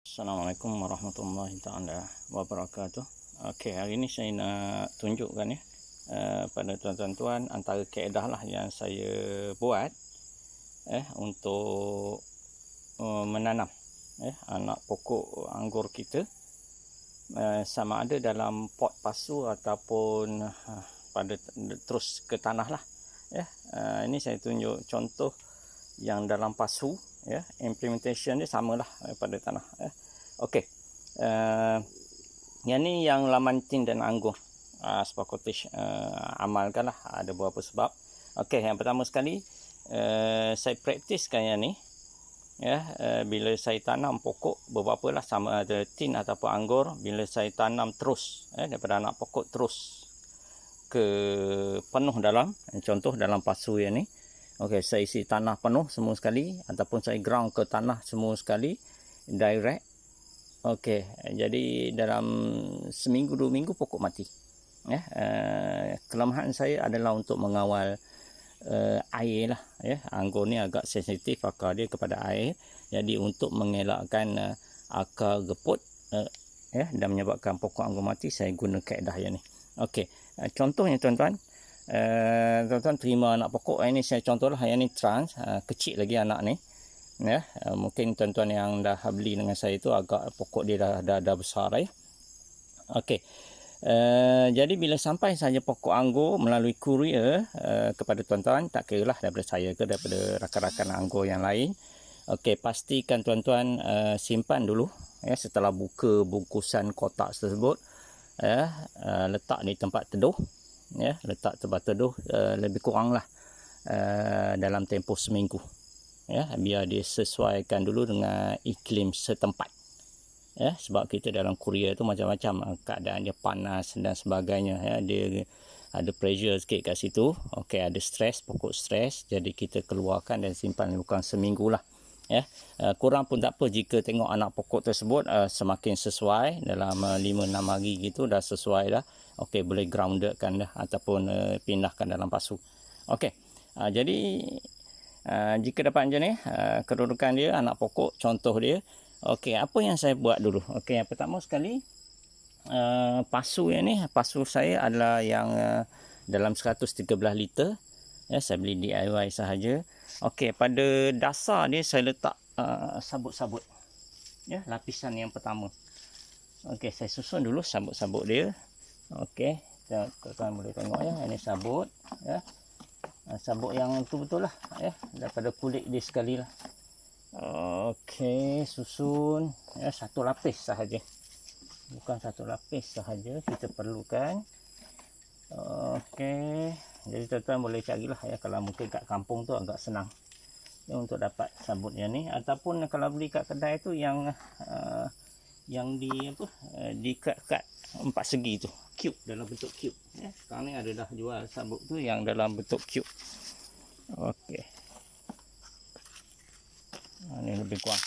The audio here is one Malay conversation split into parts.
Assalamualaikum warahmatullahi taala wabarakatuh. Okey, hari ini saya nak tunjukkan pada tuan-tuan antara kaedah lah yang saya buat untuk menanam anak pokok anggur kita, sama ada dalam pot pasu ataupun pada terus ke tanah lah. Ini saya tunjuk contoh yang dalam pasu, implementation dia samalah pada tanah. Okey, yang ni yang lamantin dan anggur sebab cottage amalkanlah, ada beberapa sebab. Okey, yang pertama sekali saya praktiskan yang ni, bila saya tanam pokok beberapa lah, sama ada tin ataupun anggur, bila saya tanam terus daripada anak pokok terus ke penuh dalam, contoh dalam pasu yang ni. Okey, saya isi tanah penuh semua sekali ataupun saya ground ke tanah semua sekali direct. Okey, jadi dalam seminggu 2 minggu pokok mati. Kelemahan saya adalah untuk mengawal air lah. Anggur ni agak sensitif akar dia kepada air. Jadi untuk mengelakkan akar geput dan menyebabkan pokok anggur mati, saya guna kaedah yang ni. Okey, contohnya tuan-tuan, tuan-tuan terima anak pokok ini, saya contohlah yang ni trans, kecil lagi anak ni. Mungkin tuan-tuan yang dah beli dengan saya tu agak pokok dia dah besar ya. Okey. Jadi bila sampai saja pokok anggur melalui kurier kepada tuan-tuan, tak kira lah daripada saya ke daripada rakan-rakan anggur yang lain. Okey, pastikan tuan-tuan simpan dulu setelah buka bungkusan kotak tersebut, letak di tempat teduh. Letak tempat teduh lebih kurang lah dalam tempoh seminggu, biar dia sesuaikan dulu dengan iklim setempat. Sebab kita dalam Korea tu macam-macam, keadaan dia panas dan sebagainya, dia ada pressure sikit kat situ. Okey, ada stres, pokok stres, jadi kita keluarkan dan simpan lebih kurang seminggu lah. Kurang pun tak apa jika tengok anak pokok tersebut semakin sesuai, dalam 5-6 hari gitu dah sesuai dah. Okey, boleh groundedkan dah ataupun pindahkan dalam pasu. Okey, jadi jika dapat macam ni kedudukan dia anak pokok, contoh dia. Okey, apa yang saya buat dulu? Okey, yang pertama sekali, pasu yang ni, pasu saya adalah yang dalam 113 liter. Saya beli DIY sahaja. Okey, pada dasar dia saya letak sabut-sabut. Lapisan yang pertama. Okey, saya susun dulu sabut-sabut dia. Okey, tuan-tuan boleh tengok ini sabut. Sabut yang betul-betul lah, daripada kulit dia sekali lah. Okey, susun satu lapis sahaja. Bukan satu lapis sahaja kita perlukan. Okey, jadi tuan-tuan boleh carilah kalau mungkin kat kampung tu agak senang untuk dapat sabut yang ni, ataupun kalau beli kat kedai tu yang diikat-ikat 4 segi tu, cube, dalam bentuk cube. Sekarang ni ada dah jual sabut tu yang dalam bentuk cube. Okey, ni lebih kurang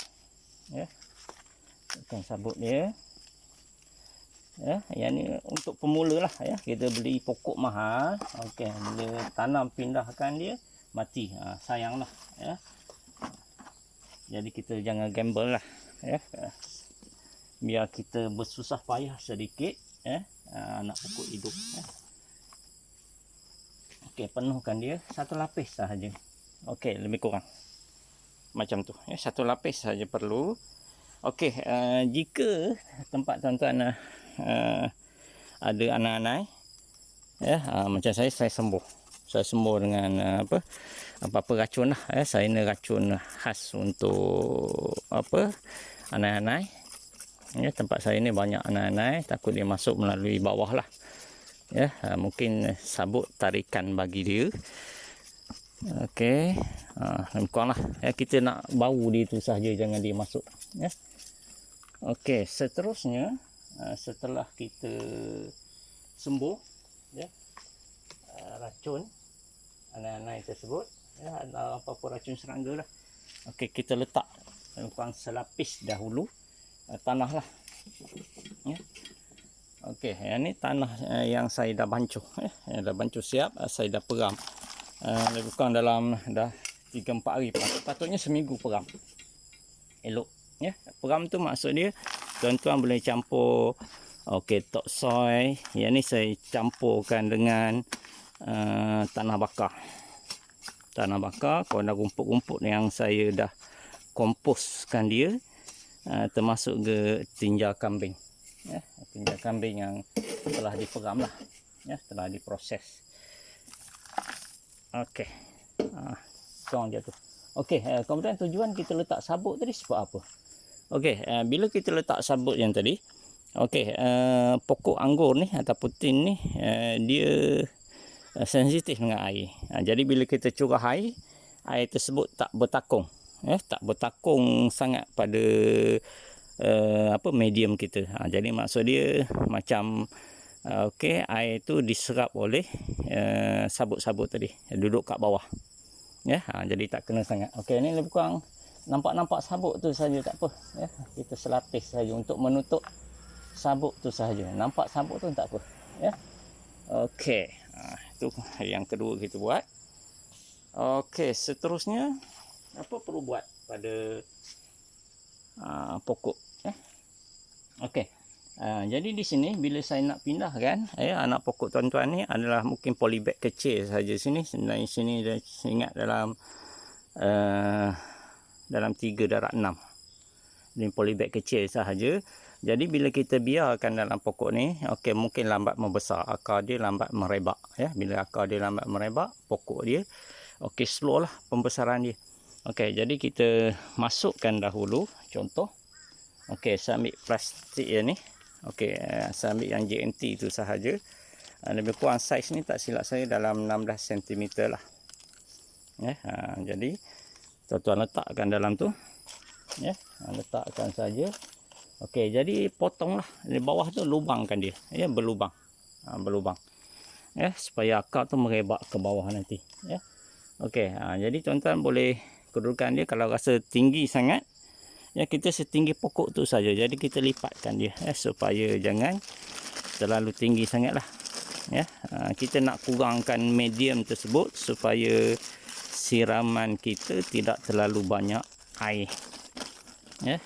bukan sabut dia. Yang ni untuk pemula lah, kita beli pokok mahal. Okey, bila tanam pindahkan dia mati, sayang lah. Jadi kita jangan gamble lah, biar kita bersusah payah sedikit, anak pokok hidup. Okey, penuhkan dia satu lapis sahaja. Okey, lebih kurang macam tu, satu lapis sahaja perlu. Okey, jika tempat tuan-tuan ada anai-anai, macam saya sembuh dengan apa-apa racun lah. Saya ni racun khas untuk anai-anai. Tempat saya ni banyak anai-anai, takut dia masuk melalui bawah lah. Mungkin sabut tarikan bagi dia. Okey, lebih kurang lah. Kita nak bau dia tu sahaja, jangan dia masuk. Okey, seterusnya, setelah kita sembuh racun anai-anai tersebut, atau apa-apa racun serangga lah. Okey, kita letak lebih kurang selapis dahulu tanah lah. Okey, yang ni tanah yang saya dah bancuh, dah bancuh siap, saya dah peram. Lebih kurang dalam dah 3-4 hari, patutnya seminggu peram. Elok Ya, peram tu maksud dia tuan-tuan boleh campur tok soy. Yang ni saya campurkan dengan tanah bakar. Tanah bakar, kalau dah rumput-rumput yang saya dah komposkan dia, termasuk ke tinja kambing. Ya, tinja kambing yang telah diperam lah. Ya, telah diproses. Okey. Tuang dia tu. Okey, kemudian tujuan kita letak sabut tadi sebab apa? Okey, bila kita letak sabut yang tadi, okey, pokok anggur ni ataupun tin ni, dia sensitif dengan air. Jadi bila kita curah air tersebut tak bertakung. Tak bertakung sangat pada medium kita. Jadi maksud dia macam okey, air tu diserap oleh sabut-sabut tadi, duduk kat bawah. Ya, jadi tak kena sangat. Okey, ni lebih kurang nampak sabut tu saja, tak apa. Ya, kita selapis saja untuk menutup sabut tu saja. Nampak sabut tu tak apa. Ya. Okey, itu yang kedua kita buat. Okey, seterusnya apa perlu buat pada pokok? Okey. Jadi di sini bila saya nak pindahkan anak pokok tuan-tuan ni adalah mungkin polybag kecil saja sini. Sebenarnya sini dah ingat dalam 3/6. Ini polybag kecil sahaja. Jadi bila kita biarkan dalam pokok ni, okey, mungkin lambat membesar, akar dia lambat merebak. Ya, bila akar dia lambat merebak, pokok dia okey, slow lah pembesaran dia. Okey, jadi kita masukkan dahulu. Contoh, okey, saya ambil plastik ni. Okey, saya ambil yang JNT itu sahaja. Lebih kurang saiz ni tak silap saya dalam 16 cm lah. Ya, jadi tuan-tuan letakkan dalam tu. Ya, letakkan saja. Okey, jadi potonglah di bawah tu, lubangkan dia. Ya, berlubang. Berlubang. Ya, supaya akar tu merebak ke bawah nanti. Ya. Okey, jadi tuan-tuan boleh kedudukan dia kalau rasa tinggi sangat. Ya, kita setinggi pokok tu saja. Jadi kita lipatkan dia supaya jangan terlalu tinggi sangatlah. Ya, kita nak kurangkan medium tersebut supaya siraman kita tidak terlalu banyak air. Ya,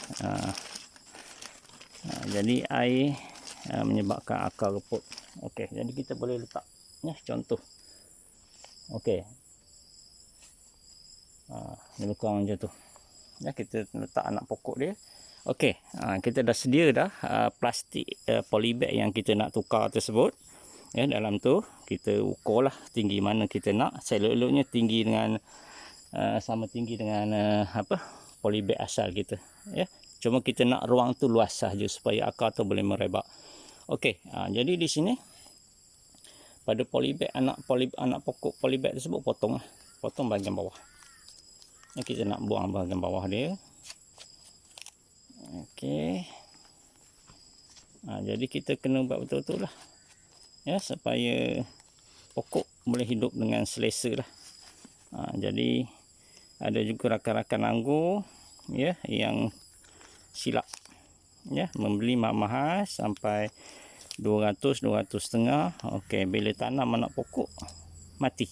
jadi air menyebabkan akar reput. Okey, jadi kita boleh letak contoh. Okey, lebih kurang macam tu. Ya, kita letak anak pokok dia. Okey, kita dah sedia dah plastik polybag yang kita nak tukar tersebut. Ya, dalam tu kita ukurlah tinggi mana kita nak. Selok-eloknya tinggi dengan sama tinggi dengan polybag asal kita. Ya, cuma kita nak ruang tu luas sahaja supaya akar tu boleh merebak. Okey, jadi di sini pada polybag anak pokok polybag tersebut potong bahagian bawah. Ya, kita nak buang bahagian bawah dia. Okey. Jadi kita kena buat betul-betul lah. Ya, supaya pokok boleh hidup dengan selesa lah. Jadi ada juga rakan-rakan anggur ya yang silap ya membeli mahal sampai 200-200.5. Okey, bila tanam anak pokok mati.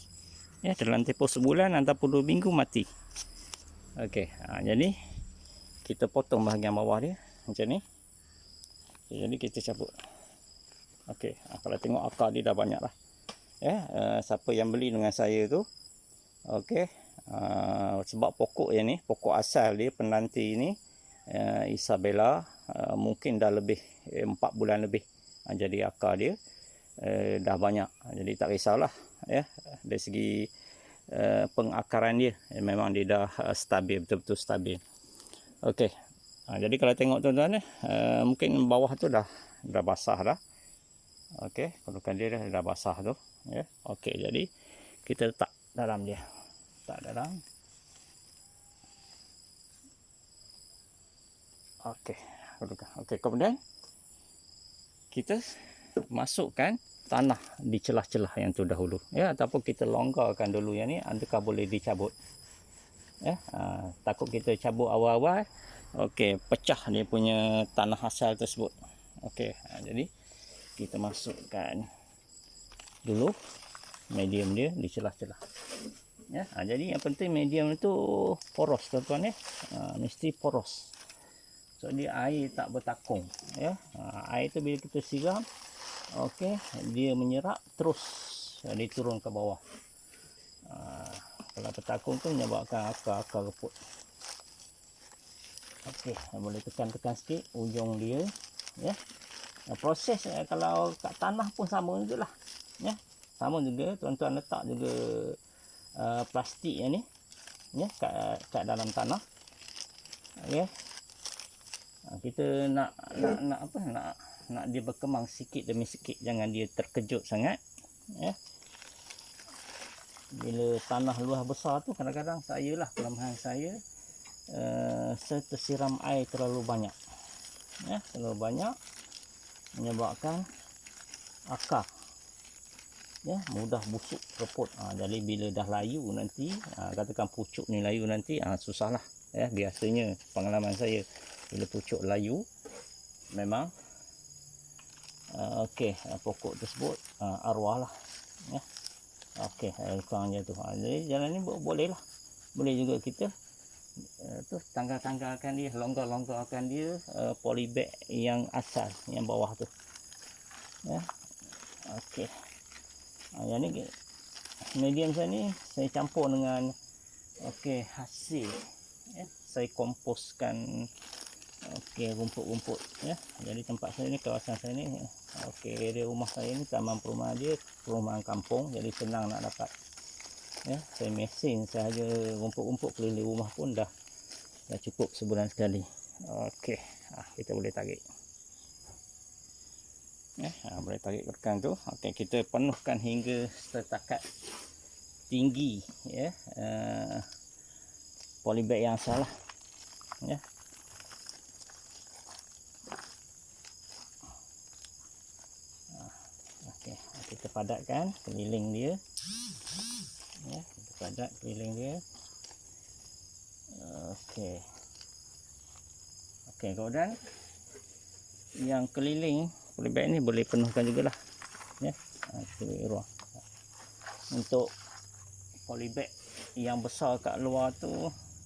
Ya, dalam tempoh sebulan ataupun 2 minggu mati. Okey, jadi kita potong bahagian bawah dia macam ni. Jadi kita cabut. Okey, kalau tengok akar dia dah banyak lah. Ya, siapa yang beli dengan saya tu, okey, sebab pokok yang ni, pokok asal dia penanti ni, Isabella, mungkin dah lebih 4 bulan lebih. Jadi akar dia dah banyak. Jadi tak risaulah ya, dari segi pengakaran dia, memang dia dah stabil, betul-betul stabil. Okey, jadi kalau tengok tuan-tuan mungkin bawah tu dah basah dah. Okey, kedudukan dia dah basah tu ya. Okey, jadi kita letak dalam dia. Letak dalam. Okey, kedudukan. Okey, kemudian kita masukkan tanah di celah-celah yang tu dahulu ya, ataupun kita longgarkan dulu yang ni, adakah boleh dicabut ya. Takut kita cabut awal-awal, okey, pecah dia punya tanah asal tersebut. Okey, jadi kita masukkan dulu medium dia di celah-celah ya. Jadi yang penting medium itu poros tuan-tuan ya, mesti poros. So dia air tak bertakung, ya. Air tu bila kita siram, okey, dia menyerap terus dia turun ke bawah. Kalau bertakung tu menyebabkan akar-akar reput. Okey, boleh tekan-tekan sikit ujung dia, ya. Proses kalau kat tanah pun sama jugalah, ya. Sama juga, tuan-tuan letak juga plastik yang ni, ya, kat dalam tanah. Okey. Kita nak dia berkembang sikit demi sikit, jangan dia terkejut sangat, ya. Bila tanah luas besar tu, kadang-kadang kelemahan saya saya tersiram air terlalu banyak, ya, terlalu banyak menyebabkan akar, ya, mudah busuk reput. Jadi bila dah layu nanti, katakan pucuk ni layu nanti, susahlah, ya. Biasanya pengalaman saya bila pucuk layu memang okey, pokok tersebut arwah lah, ya. Okey, kurang je tu. Jadi jalan ni boleh lah, boleh juga kita tu tanggal-tanggalkan dia, longgar-longgarkan dia polybag yang asal, yang bawah tu, ya. Okey, yang ni medium saya ni saya campur dengan okey hasil, ya. Saya komposkan rumput-rumput, ya. Jadi tempat saya ni, kawasan saya ni, okey, area rumah saya ni taman perumahan dia perumahan kampung, jadi senang nak dapat, ya. Saya mesin sahaja rumput-rumput keliling rumah pun dah cukup sebulan sekali. Okey, kita boleh tarik, ya. Boleh tarik rekan tu. Okey, kita penuhkan hingga setakat tinggi, ya, polybag yang salah, ya. Okey, kita padatkan keliling dia, ya. Kita padat keliling dia. Okey, kemudian yang keliling polybag ni boleh penuhkan jugalah, ya. Ruang untuk polybag yang besar kat luar tu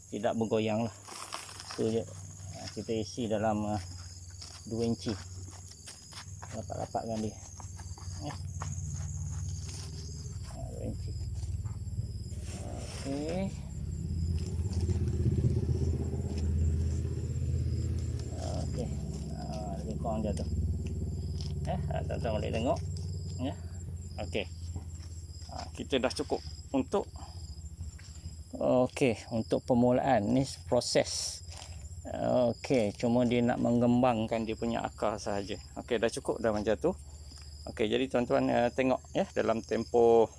tidak bergoyang lah, tu je. Kita isi dalam 2 inci, rapat-rapatkan dia, ya. 2 inci. Okey, lebih kurang je tu, ya. Tuan-tuan boleh tengok, ya. Okey, kita dah cukup untuk untuk permulaan ni proses. Okey, cuma dia nak mengembangkan dia punya akar sahaja. Okey, dah cukup dah macam tu. Okey, jadi tuan-tuan tengok, ya, dalam tempoh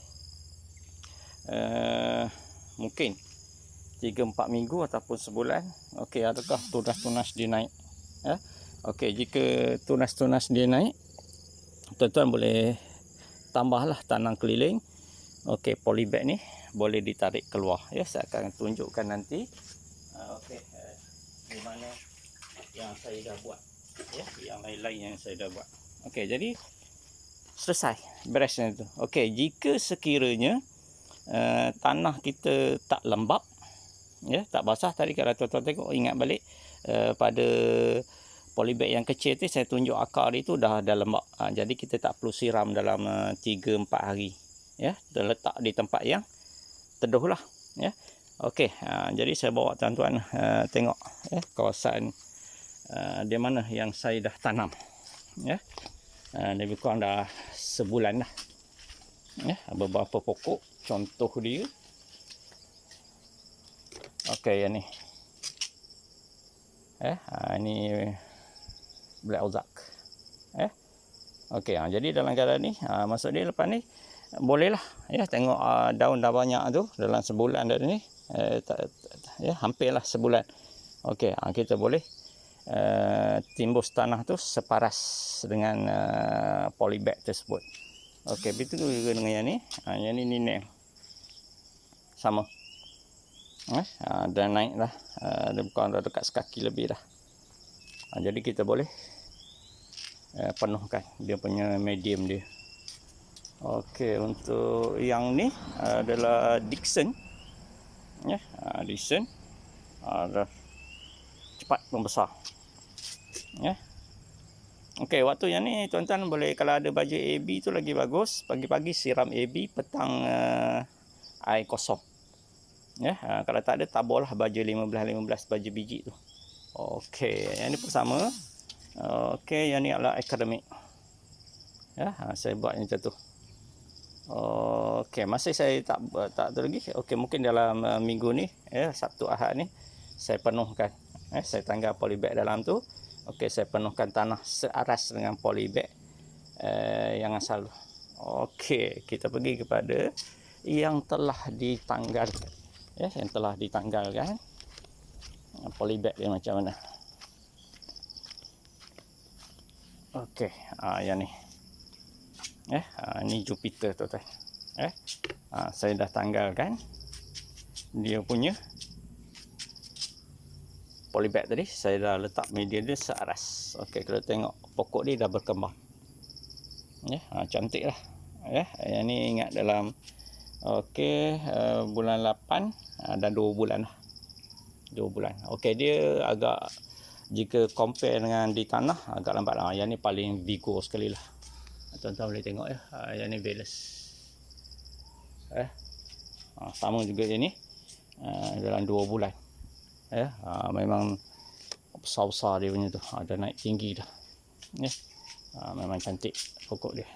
mungkin 3-4 minggu ataupun sebulan. Okey, adakah tunas-tunas dia naik, ya? Okey, jika tunas-tunas dia naik, tuan-tuan boleh tambahlah tanam keliling. Okey, polybag ni boleh ditarik keluar, ya. Saya akan tunjukkan nanti di mana yang saya dah buat, ya, yang lain-lain yang saya dah buat. Okey, jadi selesai beresnya tu. Okey, jika sekiranya tanah kita tak lembap, ya, tak basah, tadi kalau tuan-tuan tengok, ingat balik pada polybag yang kecil tu saya tunjuk akar dia tu dah lembap. Jadi kita tak perlu siram dalam 3-4 hari, ya. Terletak di tempat yang teduh lah, ya. Okey, jadi saya bawa tuan-tuan tengok, ya, kawasan di mana yang saya dah tanam, ya. Lebih kurang dah sebulan dah, ya. Beberapa pokok contoh dia. Okey, yang ni, ini Black Ozark, ya. Okey, jadi dalam keadaan ni, maksud dia lepas ni bolehlah, ya, tengok daun dah banyak tu dalam sebulan dari ni, ya, hampirlah sebulan. Okey, kita boleh timbus tanah tu separas dengan polybag tersebut. Okey, begitu juga dengan yang ni. Yang ni neem sama, dah naik dah, bukan dah dekat sekaki lebih dah. Jadi kita boleh penuhkan dia punya medium dia. Okey, untuk yang ni adalah Dickson, ya. Dickson dah cepat membesar, Ya. Okey, waktu yang ni tuan-tuan boleh, kalau ada baju AB tu lagi bagus, pagi-pagi siram AB, petang air kosong. Ya, kalau tak ada taburlah baju 15 baju biji tu. Okey, yang ni pun sama. Okey, yang ni adalah akademik. Ya, saya buat macam tu. Okey, masih saya tak tu lagi. Okey, mungkin dalam minggu ni, ya, Sabtu Ahad ni saya penuhkan. Saya tanggal polybag dalam tu. Okey, saya penuhkan tanah searas dengan polybag yang asal. Okey, kita pergi kepada yang telah ditanggalkan. Ya, yang telah ditanggalkan. Polybag dia macam mana. Okey, yang ni. Ni Jupiter tuan-tuan. Saya dah tanggalkan dia punya polybag tadi. Saya dah letak media dia searas. Okey, kalau tengok pokok dia dah berkembang. Cantik lah. Yang ni ingat dalam bulan 8 dan 2 bulan lah. 2 bulan. Okey, dia agak, jika compare dengan di tanah agak lambat lah. Yang ni paling vigor sekali lah. Tuan-tuan boleh tengok ya. Yang ni Velas. Sama juga yang ni. Dalam 2 bulan. Memang besar-besar dia punya tu. Ada naik tinggi dah. Memang cantik pokok dia.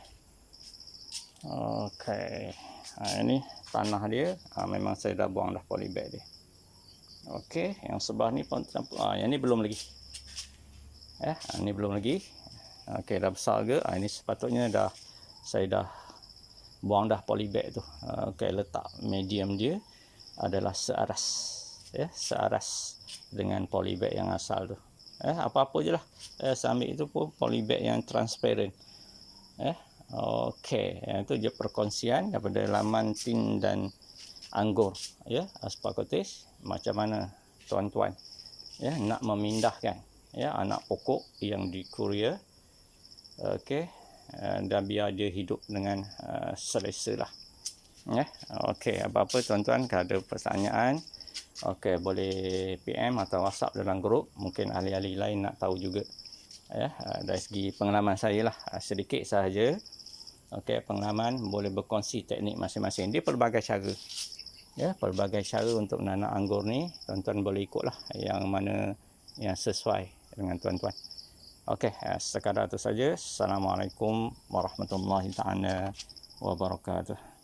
Okey. Ini tanah dia. Memang saya dah buang dah polybag dia. Okey, yang sebelah ni pun yang ni belum lagi. Ni belum lagi. Okey, dah besar ke? Ini sepatutnya saya dah buang dah polybag tu. Okey, letak medium dia adalah searas. Searas dengan polybag yang asal tu. Apa-apa je lah. Saya ambil itu pun polybag yang transparent. Okey, yang itu je perkongsian daripada laman tin dan anggur. Asparagis. Macam mana tuan-tuan nak memindahkan anak pokok yang di Korea. Okey, dan biar dia hidup dengan selesa lah. Okey, apa-apa tuan-tuan kalau ada pertanyaan, okey, boleh PM atau WhatsApp dalam grup. Mungkin ahli-ahli lain nak tahu juga. Dari segi pengalaman saya lah, sedikit sahaja. Okey, pengalaman, boleh berkongsi teknik masing-masing. Dia pelbagai cara. Pelbagai cara untuk menanam anggur ni. Tuan-tuan boleh ikutlah yang mana yang sesuai dengan tuan-tuan. Okey, sekadar itu saja. Assalamualaikum warahmatullahi taala wabarakatuh.